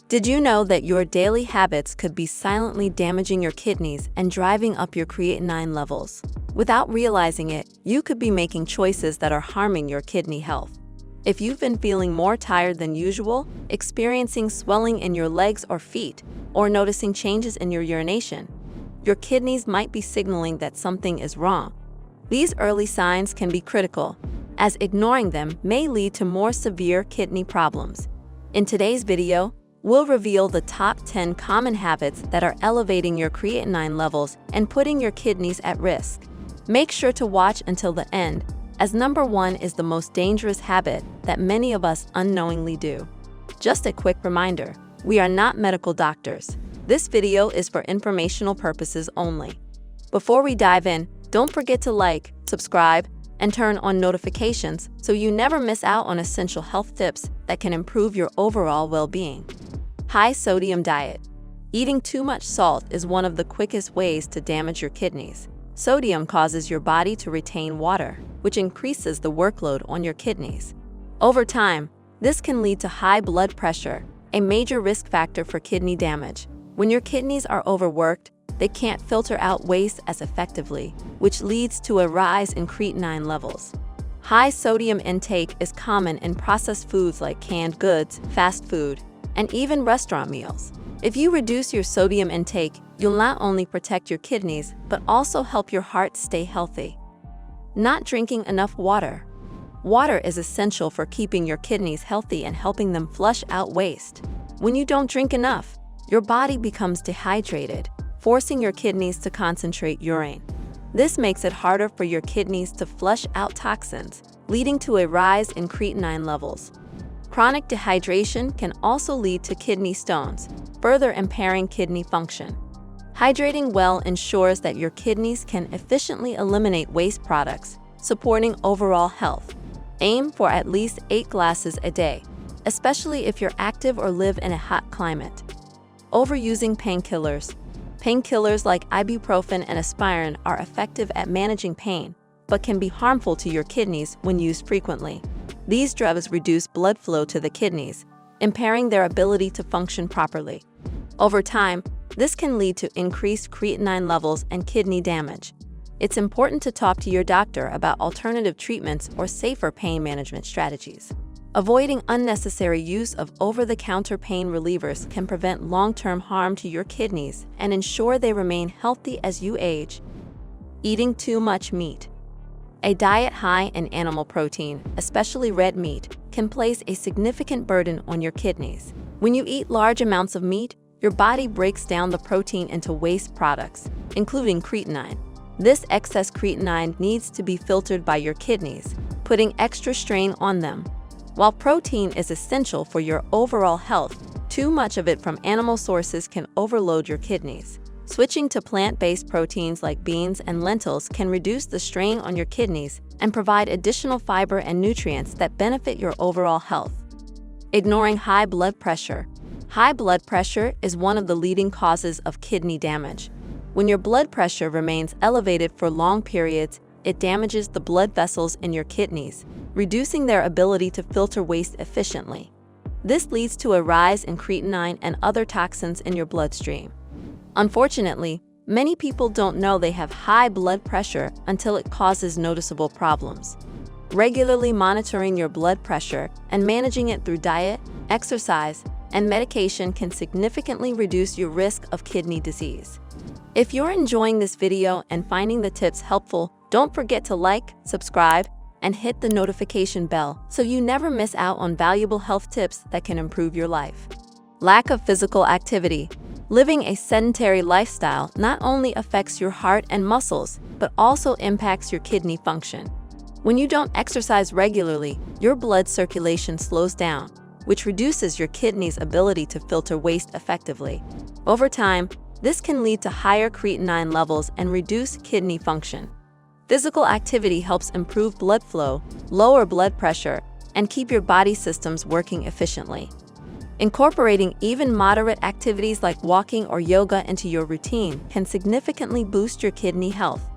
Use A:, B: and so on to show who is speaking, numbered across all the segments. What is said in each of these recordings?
A: Did you know that your daily habits could be silently damaging your kidneys and driving up your creatinine levels? Without realizing it, you could be making choices that are harming your kidney health. If you've been feeling more tired than usual, experiencing swelling in your legs or feet, or noticing changes in your urination, your kidneys might be signaling that something is wrong. These early signs can be critical, as ignoring them may lead to more severe kidney problems. In today's video, we'll reveal the top 10 common habits that are elevating your creatinine levels and putting your kidneys at risk. Make sure to watch until the end, as number 1 is the most dangerous habit that many of us unknowingly do. Just a quick reminder, we are not medical doctors. This video is for informational purposes only. Before we dive in, don't forget to like, subscribe, and turn on notifications so you never miss out on essential health tips that can improve your overall well-being. High sodium diet. Eating too much salt is one of the quickest ways to damage your kidneys. Sodium causes your body to retain water, which increases the workload on your kidneys. Over time, this can lead to high blood pressure, a major risk factor for kidney damage. When your kidneys are overworked, they can't filter out waste as effectively, which leads to a rise in creatinine levels. High sodium intake is common in processed foods like canned goods, fast food, and even restaurant meals. If you reduce your sodium intake, you'll not only protect your kidneys, but also help your heart stay healthy. Not drinking enough water. Water is essential for keeping your kidneys healthy and helping them flush out waste. When you don't drink enough, your body becomes dehydrated, forcing your kidneys to concentrate urine. This makes it harder for your kidneys to flush out toxins, leading to a rise in creatinine levels. Chronic dehydration can also lead to kidney stones, further impairing kidney function. Hydrating well ensures that your kidneys can efficiently eliminate waste products, supporting overall health. Aim for at least 8 glasses a day, especially if you're active or live in a hot climate. Overusing painkillers. Painkillers like ibuprofen and aspirin are effective at managing pain, but can be harmful to your kidneys when used frequently. These drugs reduce blood flow to the kidneys, impairing their ability to function properly. Over time, this can lead to increased creatinine levels and kidney damage. It's important to talk to your doctor about alternative treatments or safer pain management strategies. Avoiding unnecessary use of over-the-counter pain relievers can prevent long-term harm to your kidneys and ensure they remain healthy as you age. Eating too much meat. A diet high in animal protein, especially red meat, can place a significant burden on your kidneys. When you eat large amounts of meat, your body breaks down the protein into waste products, including creatinine. This excess creatinine needs to be filtered by your kidneys, putting extra strain on them. While protein is essential for your overall health, too much of it from animal sources can overload your kidneys. Switching to plant-based proteins like beans and lentils can reduce the strain on your kidneys and provide additional fiber and nutrients that benefit your overall health. Ignoring high blood pressure. High blood pressure is one of the leading causes of kidney damage. When your blood pressure remains elevated for long periods, it damages the blood vessels in your kidneys, reducing their ability to filter waste efficiently. This leads to a rise in creatinine and other toxins in your bloodstream. Unfortunately, many people don't know they have high blood pressure until it causes noticeable problems. Regularly monitoring your blood pressure and managing it through diet, exercise, and medication can significantly reduce your risk of kidney disease. If you're enjoying this video and finding the tips helpful, don't forget to like, subscribe, and hit the notification bell so you never miss out on valuable health tips that can improve your life. Lack of physical activity. Living a sedentary lifestyle not only affects your heart and muscles, but also impacts your kidney function. When you don't exercise regularly, your blood circulation slows down, which reduces your kidney's ability to filter waste effectively. Over time, this can lead to higher creatinine levels and reduce kidney function. Physical activity helps improve blood flow, lower blood pressure, and keep your body systems working efficiently. Incorporating even moderate activities like walking or yoga into your routine can significantly boost your kidney health.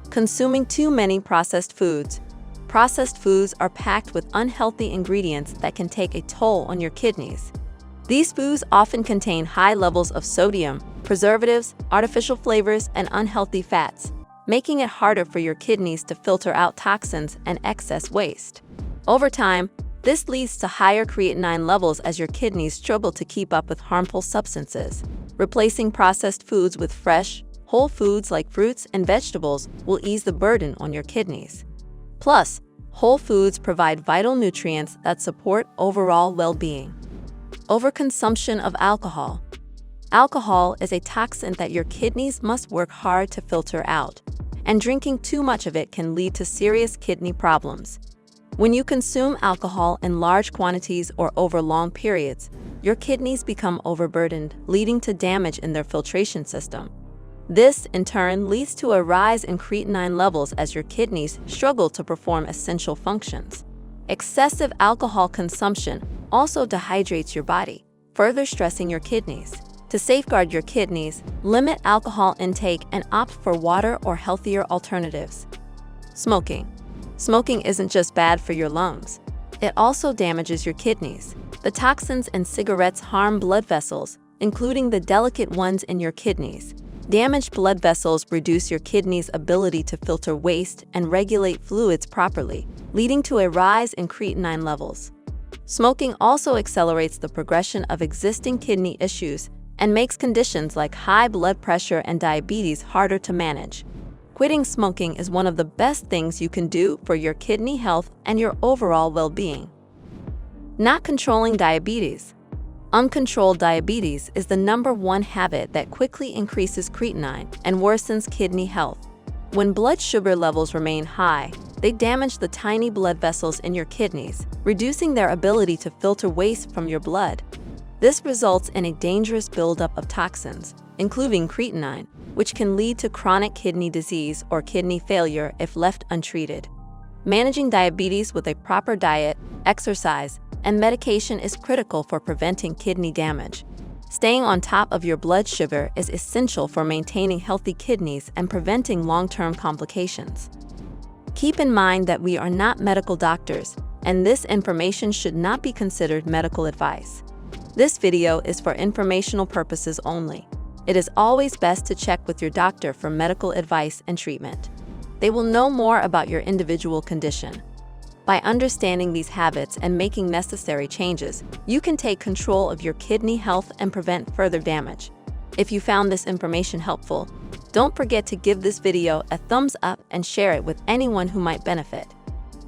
A: Consuming too many processed foods. Processed foods are packed with unhealthy ingredients that can take a toll on your kidneys. These foods often contain high levels of sodium, preservatives, artificial flavors, and unhealthy fats, making it harder for your kidneys to filter out toxins and excess waste. Over time, this leads to higher creatinine levels as your kidneys struggle to keep up with harmful substances. Replacing processed foods with fresh, whole foods like fruits and vegetables will ease the burden on your kidneys. Plus, whole foods provide vital nutrients that support overall well-being. Overconsumption of alcohol. Alcohol is a toxin that your kidneys must work hard to filter out, and drinking too much of it can lead to serious kidney problems. When you consume alcohol in large quantities or over long periods, your kidneys become overburdened, leading to damage in their filtration system. This, in turn, leads to a rise in creatinine levels as your kidneys struggle to perform essential functions. Excessive alcohol consumption also dehydrates your body, further stressing your kidneys. To safeguard your kidneys, limit alcohol intake and opt for water or healthier alternatives. Smoking. Smoking isn't just bad for your lungs, it also damages your kidneys. The toxins in cigarettes harm blood vessels, including the delicate ones in your kidneys. Damaged blood vessels reduce your kidneys' ability to filter waste and regulate fluids properly, leading to a rise in creatinine levels. Smoking also accelerates the progression of existing kidney issues and makes conditions like high blood pressure and diabetes harder to manage. Quitting smoking is one of the best things you can do for your kidney health and your overall well-being. Not controlling diabetes. Uncontrolled diabetes is the #1 habit that quickly increases creatinine and worsens kidney health. When blood sugar levels remain high, they damage the tiny blood vessels in your kidneys, reducing their ability to filter waste from your blood. This results in a dangerous buildup of toxins, including creatinine, which can lead to chronic kidney disease or kidney failure if left untreated. Managing diabetes with a proper diet, exercise, and medication is critical for preventing kidney damage. Staying on top of your blood sugar is essential for maintaining healthy kidneys and preventing long-term complications. Keep in mind that we are not medical doctors, and this information should not be considered medical advice. This video is for informational purposes only. It is always best to check with your doctor for medical advice and treatment. They will know more about your individual condition. By understanding these habits and making necessary changes, you can take control of your kidney health and prevent further damage. If you found this information helpful, don't forget to give this video a thumbs up and share it with anyone who might benefit.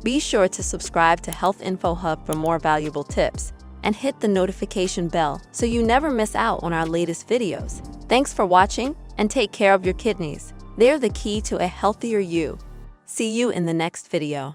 A: Be sure to subscribe to Health Info Hub for more valuable tips, and hit the notification bell so you never miss out on our latest videos. Thanks for watching, and take care of your kidneys. They're the key to a healthier you. See you in the next video.